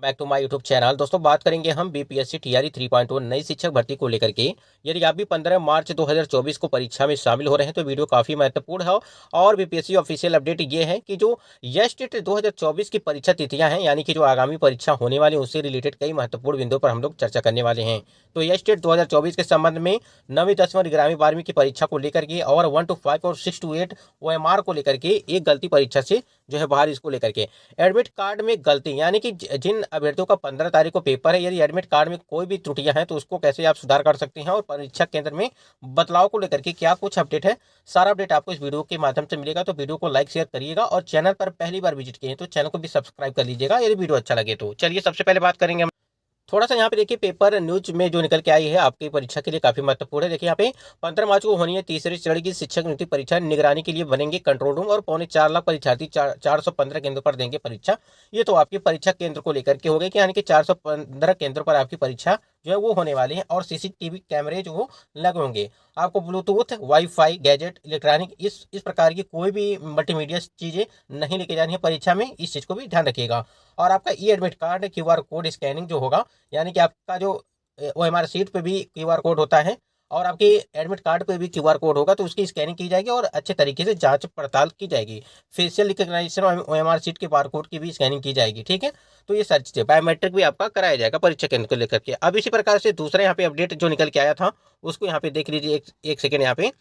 Back to my YouTube channel. दोस्तों बात करेंगे हम बीपीएससी टीआरई 3.1 नई शिक्षक भर्ती को लेकर के। यदि आप भी 15 मार्च 2024 को परीक्षा में शामिल हो रहे हैं तो वीडियो काफ़ी महत्वपूर्ण है। और बीपीएससी ऑफिशियल अपडेट ये है कि जो टेट 2024 की परीक्षा तिथियां हैं, यानी कि जो आगामी परीक्षा होने वाली है उससे रिलेटेड कई महत्वपूर्ण बिंदुओं पर हम लोग चर्चा करने वाले हैं। तो टेट 2024 के संबंध में 9वीं 10वीं और 11वीं 12वीं की परीक्षा को लेकर के और 1 to 5 और 6 to 8 ओएमआर को लेकर के एक गलती परीक्षा से जो है बाहर, इसको लेकर के एडमिट कार्ड में गलती, यानी कि जिन अभ्यर्थियों का 15 तारीख को पेपर है, यदि एडमिट कार्ड में कोई भी त्रुटियां हैं तो उसको कैसे आप सुधार कर सकते हैं और परीक्षा केंद्र में बदलाव को लेकर के क्या कुछ अपडेट है, सारा अपडेट आपको इस वीडियो के माध्यम से मिलेगा। तो वीडियो को लाइक शेयर करिएगा और चैनल पर पहली बार विजिट किए तो चैनल को भी सब्सक्राइब कर लीजिएगा यदि वीडियो अच्छा लगे तो। चलिए सबसे पहले बात करेंगे थोड़ा सा यहाँ पे देखिए पेपर न्यूज में जो निकल के आई है आपकी परीक्षा के लिए काफी महत्वपूर्ण है। देखिए यहाँ पे 15 मार्च को होनी है तीसरी श्रेणी की शिक्षक नियुक्ति परीक्षा। निगरानी के लिए बनेंगे कंट्रोल रूम और 4.25 लाख परीक्षार्थी 415 केंद्रों पर देंगे परीक्षा। ये तो आपकी परीक्षा केंद्र को लेकर के हो गई कि यानी कि 415 केंद्रों पर आपकी परीक्षा जो है वो होने वाली है और सीसीटीवी कैमरे जो लगे होंगे। आपको ब्लूटूथ, वाईफाई, गैजेट, इलेक्ट्रॉनिक इस प्रकार की कोई भी मल्टीमीडिया चीजें नहीं लेके जानी है परीक्षा में, इस चीज को भी ध्यान रखिएगा। और आपका E admit card QR code scanning जो होगा, यानी कि आपका जो ओएमआर सीट पे भी क्यूआर कोड होता है और आपके एडमिट कार्ड पे भी क्यूआर कोड होगा, तो उसकी स्कैनिंग की जाएगी और अच्छे तरीके से जांच पड़ताल की जाएगी। फेशियल रिकग्नाइजेशन और ओएमआर सीट के बारकोड की भी स्कैनिंग की जाएगी। ठीक है, तो ये सारी चीजें, बायोमेट्रिक भी आपका कराया जाएगा परीक्षा केंद्र को लेकर के। अब इसी प्रकार से दूसरा यहाँ पे अपडेट जो निकल के आया था उसको यहाँ पे देख लीजिए। एक सेकेंड,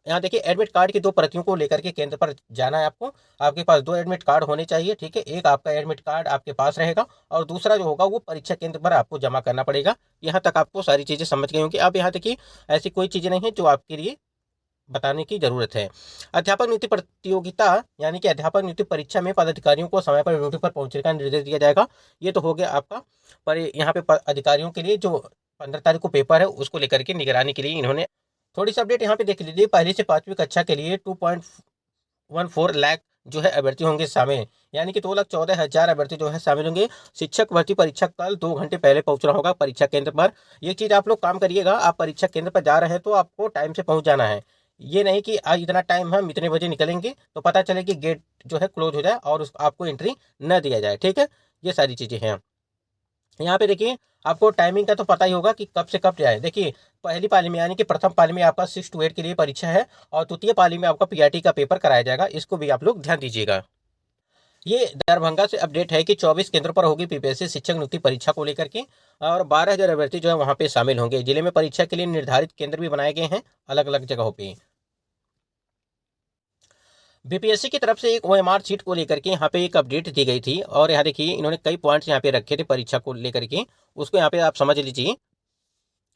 यहाँ देखिए एडमिट कार्ड की 2 प्रतियों को लेकर के केंद्र पर जाना है आपको। आपके पास 2 एडमिट कार्ड होने चाहिए। ठीक है, एक आपका एडमिट कार्ड आपके पास रहेगा और दूसरा जो होगा वो परीक्षा केंद्र पर आपको जमा करना पड़ेगा। यहाँ तक आपको सारी चीजें समझ गई होंगी। अब यहाँ देखिए ऐसी कोई चीजें नहीं है जो आपके लिए बताने की जरूरत है। अध्यापक नियुक्ति प्रतियोगिता, यानी कि अध्यापक नियुक्ति परीक्षा में पदाधिकारियों को समय पर ड्यूटी पर पहुंचने का निर्देश दिया जाएगा। ये तो हो गया आपका। पर यहाँ पे अधिकारियों के लिए जो 15 तारीख को पेपर है उसको लेकर के निगरानी के लिए इन्होंने थोड़ी सी अपडेट यहाँ पे देख लीजिए। पहली से 5वीं कक्षा के लिए 2.14 लाख जो है अभ्यर्थी होंगे शामिल, यानी कि 2,14,000 अभ्यर्थी जो है शामिल होंगे। शिक्षक भर्ती परीक्षा कल 2 घंटे पहले पहुंचना होगा परीक्षा केंद्र पर। ये चीज आप लोग काम करिएगा, आप परीक्षा केंद्र पर जा रहे हैं तो आपको टाइम से पहुंच जाना है। ये नहीं कि आज इतना टाइम हम इतने बजे निकलेंगे तो पता चले कि गेट जो है क्लोज हो जाए और आपको एंट्री न दिया जाए। ठीक है, ये सारी चीजें हैं। यहाँ पे देखिए आपको टाइमिंग का तो पता ही होगा कि कब से कब जाए। देखिए पहली पाली में, यानी कि प्रथम पाली में आपका 6 to 8 के लिए परीक्षा है और द्वितीय पाली में आपका पीआरटी का पेपर कराया जाएगा। इसको भी आप लोग ध्यान दीजिएगा। ये दरभंगा से अपडेट है कि 24 केंद्रों पर होगी बीपीएससी शिक्षक नियुक्ति परीक्षा को लेकर के और 12,000 अभ्यर्थी जो है वहां पे शामिल होंगे। जिले में परीक्षा के लिए निर्धारित केंद्र भी बनाए गए हैं अलग अलग जगहों पे। बीपीएससी की तरफ से एक ओएमआर सीट को लेकर के यहाँ पे एक अपडेट दी गई थी और यहाँ देखिए इन्होंने कई पॉइंट्स यहाँ पे रखे थे परीक्षा को लेकर के, उसको यहाँ पे आप समझ लीजिए।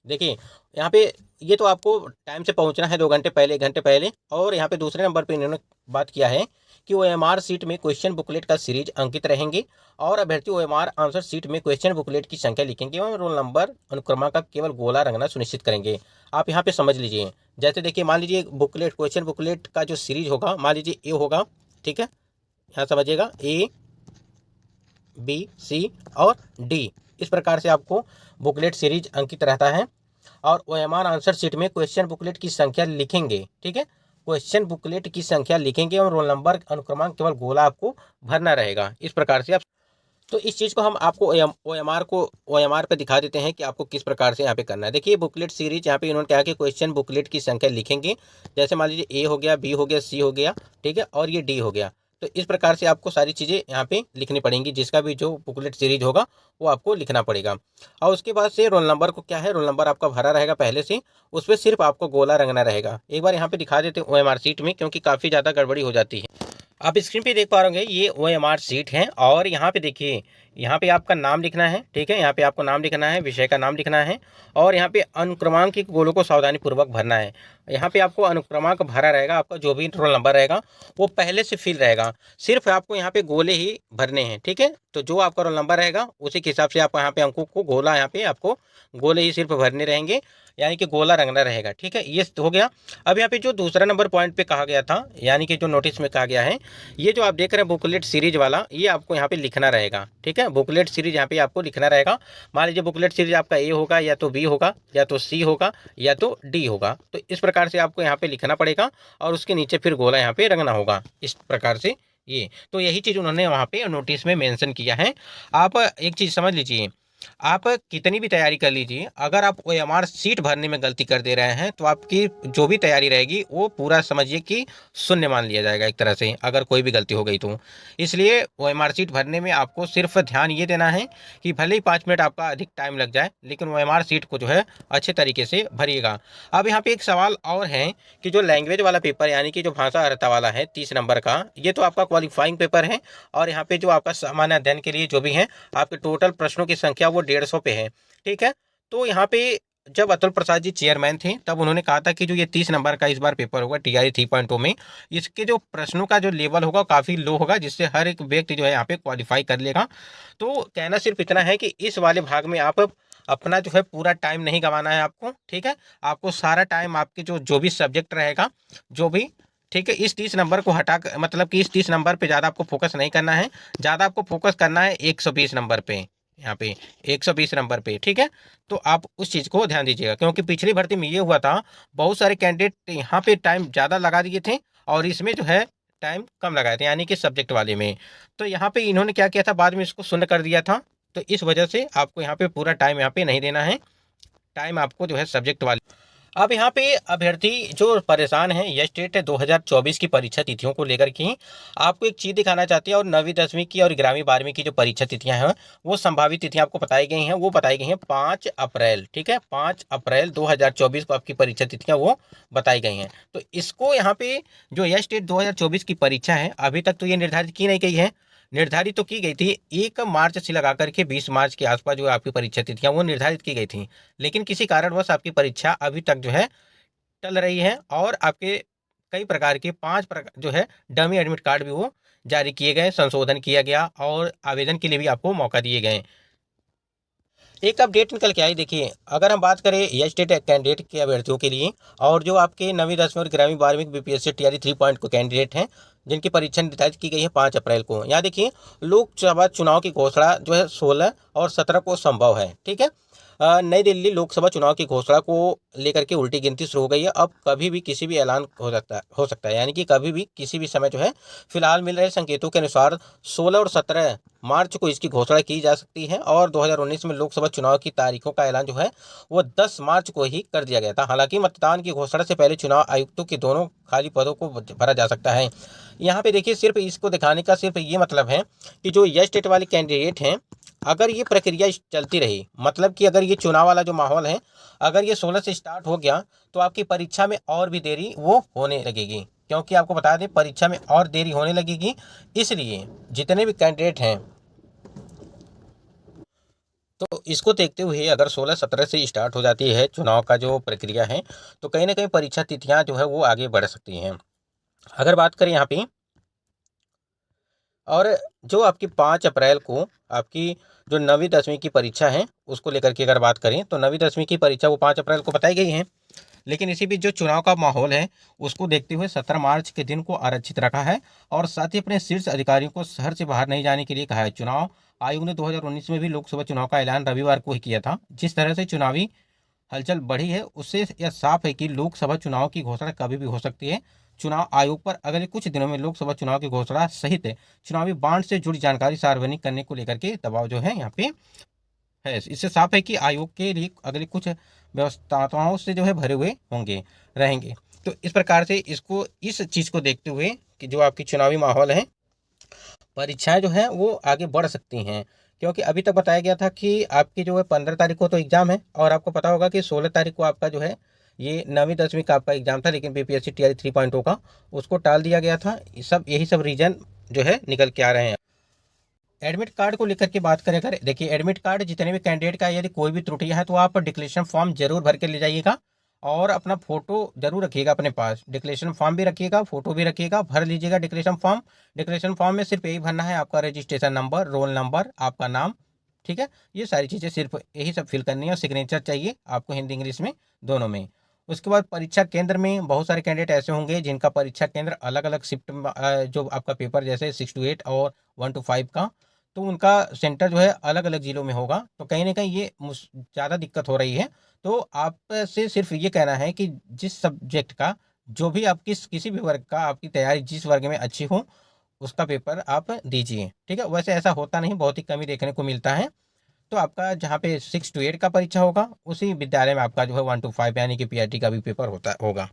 देखिए यहाँ पे ये तो आपको टाइम से पहुंचना है 2 घंटे पहले, 1 घंटे पहले। और यहाँ पे दूसरे नंबर पे इन्होंने बात किया है कि ओएमआर सीट में क्वेश्चन बुकलेट का सीरीज अंकित रहेंगे और अभ्यर्थी ओएमआर आंसर सीट में क्वेश्चन बुकलेट की संख्या लिखेंगे और रोल नंबर अनुक्रमांक का केवल गोला रंगना सुनिश्चित करेंगे। आप यहाँ पे समझ लीजिए, जैसे देखिए मान लीजिए बुकलेट, क्वेश्चन बुकलेट का जो सीरीज होगा, मान लीजिए ए होगा। ठीक है, यहाँ समझिएगा A, B, C और D, इस प्रकार से आपको बुकलेट सीरीज अंकित रहता है और ओएमआर आंसर शीट में क्वेश्चन बुकलेट की संख्या लिखेंगे। ठीक है, क्वेश्चन बुकलेट की संख्या लिखेंगे और रोल नंबर अनुक्रमांक केवल गोला आपको भरना रहेगा। इस प्रकार से आप, तो इस चीज़ को हम आपको ओएमआर पे दिखा देते हैं कि आपको किस प्रकार से यहाँ पे करना है। देखिए बुकलेट सीरीज, यहाँ पे इन्होंने कहा कि क्वेश्चन बुकलेट की संख्या लिखेंगे। जैसे मान लीजिए ए हो गया, बी हो गया, सी हो गया, ठीक है, और ये डी हो गया। तो इस प्रकार से आपको सारी चीज़ें यहाँ पे लिखनी पड़ेंगी। जिसका भी जो बुकलेट सीरीज होगा वो आपको लिखना पड़ेगा। और उसके बाद से रोल नंबर को क्या है, रोल नंबर आपका भरा रहेगा पहले से, उस पर सिर्फ आपको गोला रंगना रहेगा। एक बार यहाँ पे दिखा देते हैं ओएमआर सीट में, क्योंकि काफ़ी ज़्यादा गड़बड़ी हो जाती है। आप स्क्रीन पे देख पा रहे होंगे ये ओएमआर सीट है और यहाँ पे देखिए, यहाँ पे आपका नाम लिखना है। ठीक है, यहाँ पे आपको नाम लिखना है, विषय का नाम लिखना है और यहाँ पे अनुक्रमांक के गोलों को सावधानी पूर्वक भरना है। यहाँ पे आपको अनुक्रमांक भरा रहेगा, आपका जो भी रोल नंबर रहेगा वो पहले से फिल रहेगा, सिर्फ आपको यहाँ पे गोले ही भरने हैं। ठीक है, तो जो आपका रोल नंबर रहेगा उसी के हिसाब से आप यहाँ पे अंकों को गोला, यहाँ पे आपको गोले ही सिर्फ भरने रहेंगे, यानी कि गोला रंगना रहेगा। ठीक है, ये हो गया। अब यहाँ पे जो दूसरा नंबर पॉइंट पे कहा गया था, यानी कि जो नोटिस में कहा गया है, ये जो आप देख रहे हैं बुकलेट सीरीज वाला, ये आपको यहाँ पे लिखना रहेगा। ठीक है, बुकलेट सीरीज यहाँ पे आपको लिखना रहेगा। मान लीजिए बुकलेट सीरीज आपका ए होगा या तो बी होगा या तो सी होगा या तो डी होगा। तो इस प्रकार से आपको यहाँ पे लिखना पड़ेगा और उसके नीचे फिर गोला यहाँ पे रंगना होगा। इस प्रकार से ये तो यही चीज़ उन्होंने वहाँ पे नोटिस में मेंशन किया है। आप एक चीज़ समझ लीजिए, आप कितनी भी तैयारी कर लीजिए, अगर आप ओएमआर सीट भरने में गलती कर दे रहे हैं तो आपकी जो भी तैयारी रहेगी वो पूरा समझिए कि शून्य मान लिया जाएगा एक तरह से, अगर कोई भी गलती हो गई तो। इसलिए ओएमआर सीट भरने में आपको सिर्फ ध्यान ये देना है कि भले ही 5 मिनट आपका अधिक टाइम लग जाए, लेकिन ओएमआर सीट को जो है अच्छे तरीके से भरिएगा। अब यहाँ पे एक सवाल और है कि जो लैंग्वेज वाला पेपर यानी कि जो भाषा अर्हता वाला है 30 नंबर का, ये तो आपका क्वालिफाइंग पेपर है। और यहाँ पे जो आपका सामान्य अध्ययन के लिए जो भी है आपके टोटल प्रश्नों की संख्या वो 150 पे है। ठीक है, तो यहाँ पे जब अतुल प्रसाद जी चेयरमैन थे तब उन्होंने कहा था कि जो ये 30 नंबर का इस बार पेपर होगा टीआरई 3.0 में, इसके जो प्रश्नों का जो लेवल होगा काफ़ी लो होगा, जिससे हर एक व्यक्ति जो है यहाँ पे क्वालिफाई कर लेगा। तो कहना सिर्फ इतना है कि इस वाले भाग में आप अपना जो है पूरा टाइम नहीं गंवाना है आपको। ठीक है, आपको सारा टाइम आपके जो भी सब्जेक्ट रहेगा, जो भी, ठीक है, इस 30 नंबर को हटा मतलब कि इस 30 नंबर पे ज़्यादा आपको फोकस नहीं करना है, ज़्यादा आपको फोकस करना है 120 नंबर पे, यहाँ पे 120 नंबर पे। ठीक है, तो आप उस चीज़ को ध्यान दीजिएगा, क्योंकि पिछली भर्ती में ये हुआ था, बहुत सारे कैंडिडेट यहाँ पे टाइम ज़्यादा लगा दिए थे और इसमें जो है टाइम कम लगाए थे, यानी कि सब्जेक्ट वाले में। तो यहाँ पे इन्होंने क्या किया था, बाद में इसको शून्य कर दिया था। तो इस वजह से आपको यहाँ पे पूरा टाइम यहाँ पे नहीं देना है, टाइम आपको जो है सब्जेक्ट वाले। अब यहाँ पे अभ्यर्थी जो परेशान हैं, यह स्टेट 2024 की परीक्षा तिथियों को लेकर के आपको एक चीज़ दिखाना चाहती है। और 9वीं 10वीं की और 11वीं 12वीं की जो परीक्षा तिथियां हैं वो संभावित तिथियां आपको बताई गई हैं, वो बताई गई हैं 5 अप्रैल। ठीक है, 5 अप्रैल 2024 को आपकी परीक्षा तिथियां वो बताई गई हैं। तो इसको यहाँ पे जो यह स्टेट 2024 की परीक्षा है अभी तक तो ये निर्धारित की नहीं गई है। निर्धारित तो की गई थी 1 मार्च से लगा करके 20 मार्च के आसपास जो आपकी परीक्षा तिथियां वो निर्धारित की गई थी, लेकिन किसी कारणवश आपकी परीक्षा अभी तक जो है टल रही है। और आपके कई प्रकार के 5 प्रकार जो है डमी एडमिट कार्ड भी वो जारी किए गए, संशोधन किया गया और आवेदन के लिए भी आपको मौका दिए गए। एक अपडेट निकल के आई, देखिए अगर हम बात करें यह स्टेट कैंडिडेट के अभ्यर्थियों के लिए, और जो आपके 9वीं 10वीं और 11वीं 12वीं बीपीएससी टीआरई 3 को कैंडिडेट हैं जिनकी परीक्षा निर्धारित की गई है 5 अप्रैल को। यहाँ देखिए लोकसभा चुनाव की घोषणा जो है 16 और 17 को संभव है। ठीक है, नई दिल्ली लोकसभा चुनाव की घोषणा को लेकर के उल्टी गिनती शुरू हो गई है। अब कभी भी किसी भी ऐलान हो सकता है, यानी कि कभी भी किसी भी समय जो है फिलहाल मिल रहे संकेतों के अनुसार 16 और 17 मार्च को इसकी घोषणा की जा सकती है। और 2019 में लोकसभा चुनाव की तारीखों का ऐलान जो है वो 10 मार्च को ही कर दिया गया था। हालांकि मतदान की घोषणा से पहले चुनाव आयुक्तों के दोनों खाली पदों को भरा जा सकता है। यहाँ पे देखिए सिर्फ इसको दिखाने का सिर्फ ये मतलब है कि जो यह स्टेट वाले कैंडिडेट हैं, अगर ये प्रक्रिया चलती रही, मतलब कि अगर ये चुनाव वाला जो माहौल है अगर ये 16 से स्टार्ट हो गया तो आपकी परीक्षा में और भी देरी वो होने लगेगी, क्योंकि आपको बता दें परीक्षा में और देरी होने लगेगी। इसलिए जितने भी कैंडिडेट हैं, तो इसको देखते हुए अगर 16-17 से स्टार्ट हो जाती है चुनाव का जो प्रक्रिया है, तो कहीं ना कहीं परीक्षा तिथियां जो है वो आगे बढ़ सकती हैं। अगर बात करें यहाँ पे, और जो आपकी 5 अप्रैल को आपकी जो 9वीं 10वीं की परीक्षा है उसको लेकर के अगर बात करें, तो 9वीं 10वीं की परीक्षा वो 5 अप्रैल को बताई गई है। लेकिन इसी बीच जो चुनाव का माहौल है उसको देखते हुए 17 मार्च के दिन को आरक्षित रखा है। और साथ ही अपने शीर्ष अधिकारियों को शहर से बाहर नहीं जाने के लिए कहा है। चुनाव आयोग ने 2019 में भी लोकसभा चुनाव का ऐलान रविवार को ही किया था। जिस तरह से चुनावी हलचल बढ़ी है उससे यह साफ है कि लोकसभा चुनाव की घोषणा कभी भी हो सकती है। चुनाव आयोग पर अगले कुछ दिनों में लोकसभा चुनाव की घोषणा सहित चुनावी बांड से जुड़ी जानकारी सार्वजनिक करने को लेकर के दबाव जो है यहाँ पे है। इससे साफ है कि आयोग के लिए अगले कुछ व्यवस्थाओं से जो है भरे हुए होंगे रहेंगे। तो इस प्रकार से इसको इस चीज़ को देखते हुए कि जो आपकी चुनावी माहौल है, परीक्षाएं जो है वो आगे बढ़ सकती हैं। क्योंकि अभी तक बताया गया था कि आपकी जो है 15 तारीख को तो एग्ज़ाम है, और आपको पता होगा कि 16 तारीख को आपका जो है ये 9वीं 10वीं का आपका एग्ज़ाम था, लेकिन बीपीएससी टीआरई 3.0 का उसको टाल दिया गया था। यही सब रीजन जो है निकल के आ रहे हैं। एडमिट कार्ड को लेकर के बात करें, अगर देखिए एडमिट कार्ड जितने भी कैंडिडेट का यदि कोई भी त्रुटि है तो आप डिक्लेरेशन फॉर्म जरूर भर के ले जाइएगा, और अपना फोटो जरूर रखिएगा अपने पास। डिक्लेरेशन फॉर्म भी रखिएगा, फोटो भी रखिएगा, भर लीजिएगा डिक्लेरेशन फॉर्म। डिक्लेरेशन फॉर्म में सिर्फ यही भरना है, आपका रजिस्ट्रेशन नंबर, रोल नंबर, आपका नाम। ठीक है, ये सारी चीज़ें सिर्फ यही सब फिल करनी है, और सिग्नेचर चाहिए आपको हिंदी इंग्लिश में दोनों में। उसके बाद परीक्षा केंद्र में बहुत सारे कैंडिडेट ऐसे होंगे जिनका परीक्षा केंद्र अलग अलग शिफ्ट में जो आपका पेपर जैसे 6 to 8 और 1 to 5 का, तो उनका सेंटर जो है अलग अलग ज़िलों में होगा। तो कहीं ना कहीं ये ज़्यादा दिक्कत हो रही है। तो आपसे सिर्फ ये कहना है कि जिस सब्जेक्ट का जो भी आप किसी भी वर्ग का आपकी तैयारी जिस वर्ग में अच्छी हो उसका पेपर आप दीजिए। ठीक है, वैसे ऐसा होता नहीं, बहुत ही कम ही देखने को मिलता है। तो आपका जहाँ पे 6 to 8 का परीक्षा होगा, उसी विद्यालय में आपका जो है 1 to 5 यानी कि पीआरटी का भी पेपर होगा।